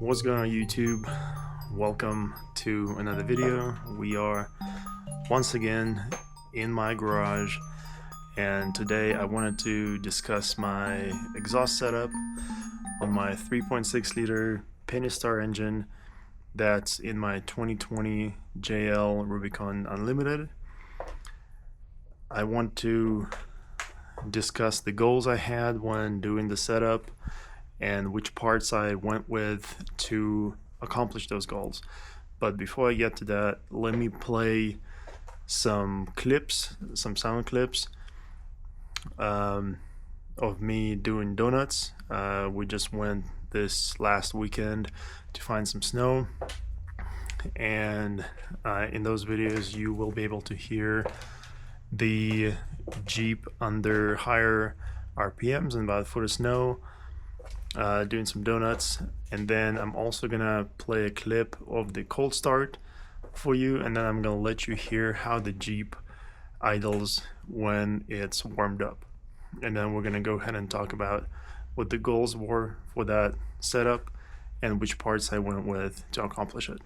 What's going on YouTube? Welcome to another video. We are once again in my garage, and today I wanted to discuss my exhaust setup on my 3.6 liter Pentistar engine that's in my 2020 JL Rubicon Unlimited. I want to discuss the goals I had when doing the setup and which parts I went with to accomplish those goals. But before I get to that, let me play some clips, some sound clips of me doing donuts. We just went this last weekend to find some snow, and in those videos you will be able to hear the Jeep under higher RPMs and about a foot of snow, doing some donuts. And then I'm also gonna play a clip of the cold start for you, and then I'm gonna let you hear how the Jeep idles when it's warmed up. And then we're gonna go ahead and talk about what the goals were for that setup and which parts I went with to accomplish it.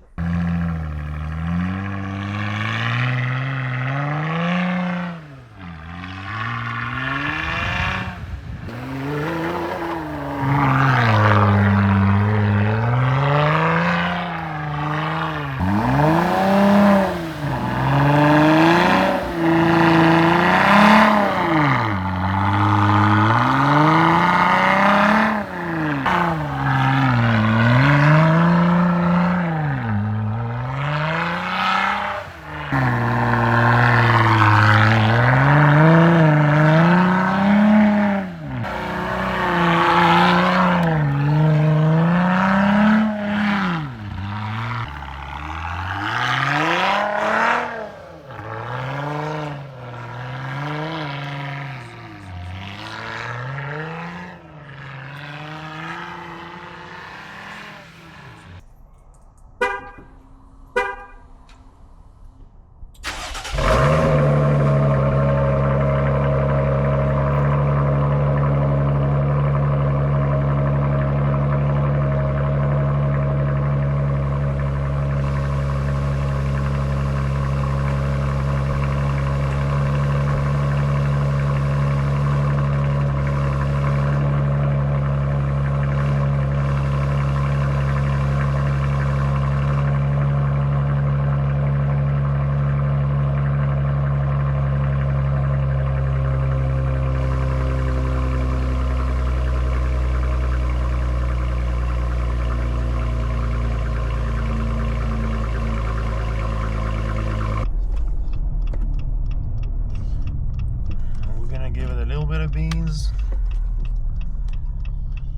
Give it a little bit of beans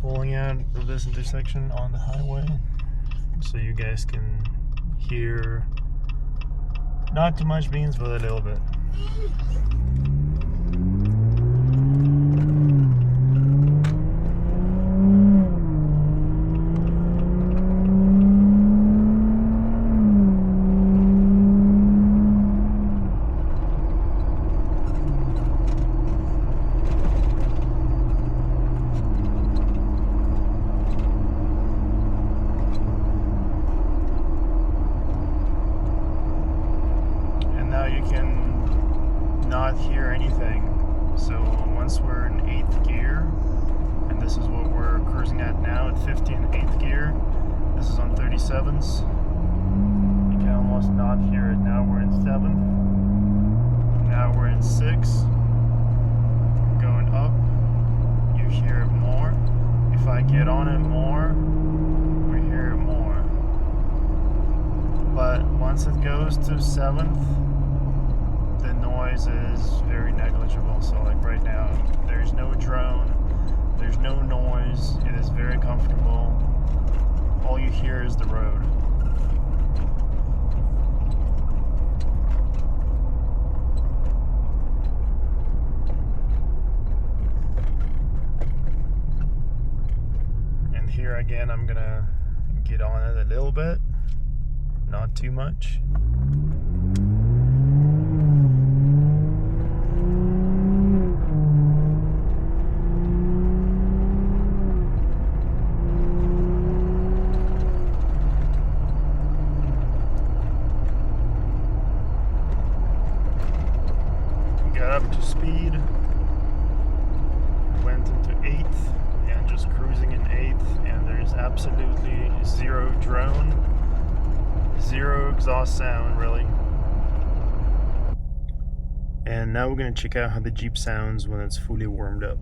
pulling out of this intersection on the highway so you guys can hear not too much beans, but a little bit. You can not hear anything. So once we're in 8th gear, and this is what we're cruising at now at 15 8th gear, this is on 37s, you can almost not hear it. Now we're in 7th, now we're in 6th, going up, you hear it more. If I get on it more, we hear it more. But once it goes to 7th, the noise is very negligible. So like right now, there's no drone, there's no noise, it is very comfortable. All you hear is the road. And here again, I'm gonna get on it a little bit, not too much. absolutely zero drone, zero exhaust sound really. And now we're going to check out how the Jeep sounds when it's fully warmed up.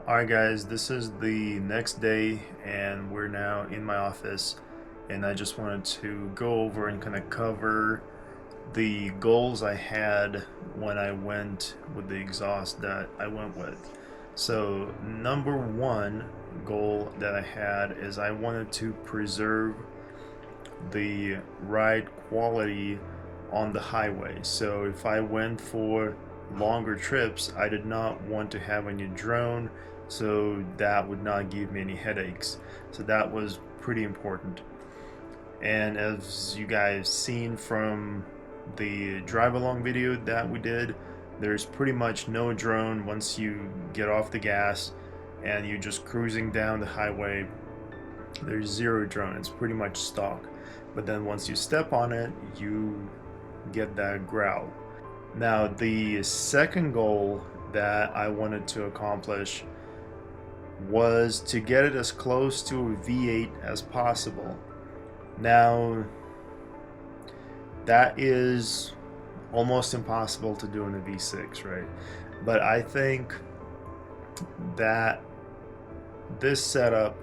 Alright guys, this is the next day and we're now in my office, and I just wanted to go over and kind of cover the goals I had when I went with the exhaust that I went with. So number one goal that I had is I wanted to preserve the ride quality on the highway. So if I went for longer trips, I did not want to have any drone, so that would not give me any headaches. So that was pretty important. And as you guys seen from the drive along video that we did, there's pretty much no drone once you get off the gas and you're just cruising down the highway. There's zero drone, it's pretty much stock. But then once you step on it, you get that growl. Now the second goal that I wanted to accomplish was to get it as close to a V8 as possible. Now that is almost impossible to do in a V6, right? But I think that this setup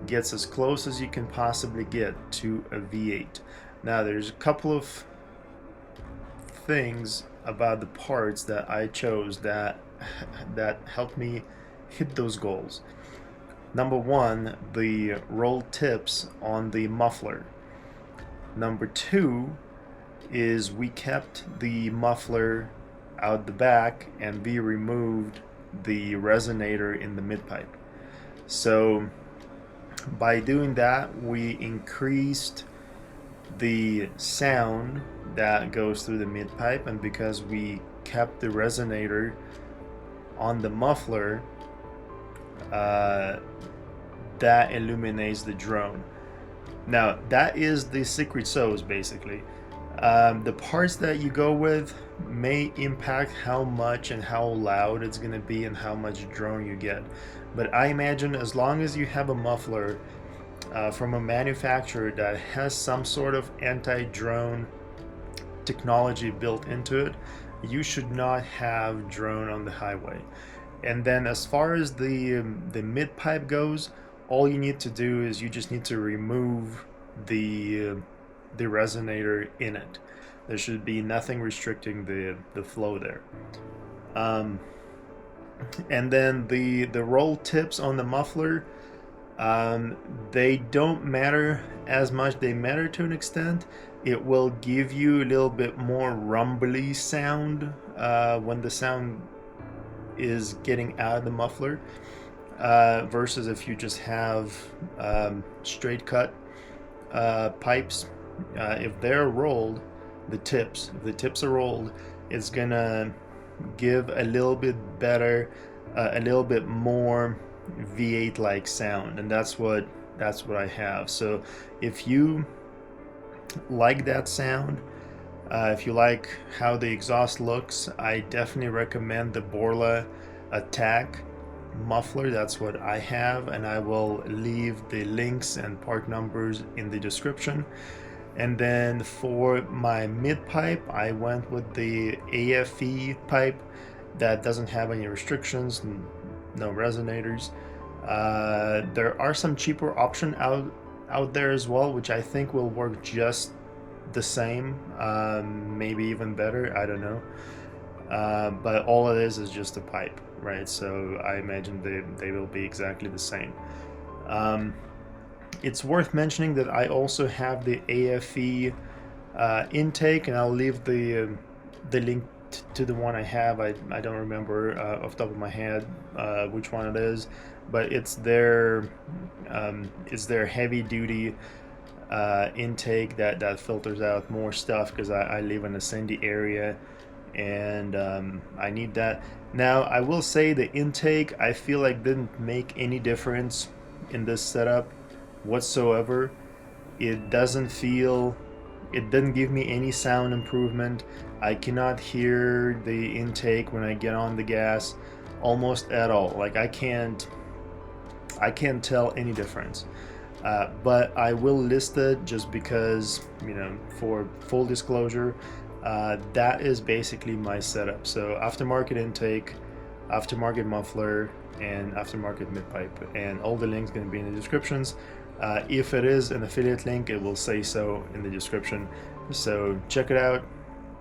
gets as close as you can possibly get to a V8. Now there's a couple of things about the parts that I chose that helped me hit those goals. Number one, the roll tips on the muffler. Number two is we kept the muffler out the back and we removed the resonator in the mid-pipe. So by doing that, we increased the sound that goes through the mid-pipe, and because we kept the resonator on the muffler, that illuminates the drone. Now that is the secret sauce basically. The parts that you go with may impact how much and how loud it's going to be and how much drone you get, but I imagine as long as you have a muffler from a manufacturer that has some sort of anti-drone technology built into it, you should not have drone on the highway. And then as far as the mid-pipe goes, all you need to do is you just need to remove the resonator in it. There should be nothing restricting the flow there. And then the roll tips on the muffler, they don't matter as much. They matter to an extent. It will give you a little bit more rumbly sound when the sound is getting out of the muffler, versus if you just have straight cut pipes. If they're rolled, if the tips are rolled, it's gonna give a little bit better, a little bit more V8 like sound, and that's what I have. So if you like that sound, if you like how the exhaust looks, I definitely recommend the Borla Attack muffler. That's what I have, and I will leave the links and part numbers in the description. And then for my mid pipe, I went with the AFE pipe that doesn't have any restrictions, no resonators. There are some cheaper options out there as well, which I think will work just the same, maybe even better. I don't know. But all it is just a pipe, right? So I imagine they will be exactly the same. Um, it's worth mentioning that I also have the AFE intake, and I'll leave the link to the one I have. I don't remember off the top of my head which one it is, but it's their heavy duty intake that filters out more stuff, because I live in a sandy area, and I need that. Now I will say the intake, I feel like, didn't make any difference in this setup whatsoever. It didn't give me any sound improvement. I cannot hear the intake when I get on the gas almost at all. Like I can't tell any difference. But I will list it just because, for full disclosure, that is basically my setup. So aftermarket intake, aftermarket muffler, and aftermarket mid-pipe, and all the links going to be in the descriptions. If it is an affiliate link, it will say so in the description, so check it out.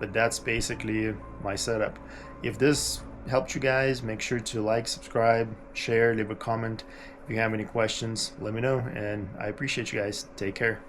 But that's basically my setup. If this helped you guys, make sure to like, subscribe, share, leave a comment. If you have any questions, let me know, and I appreciate you guys. Take care.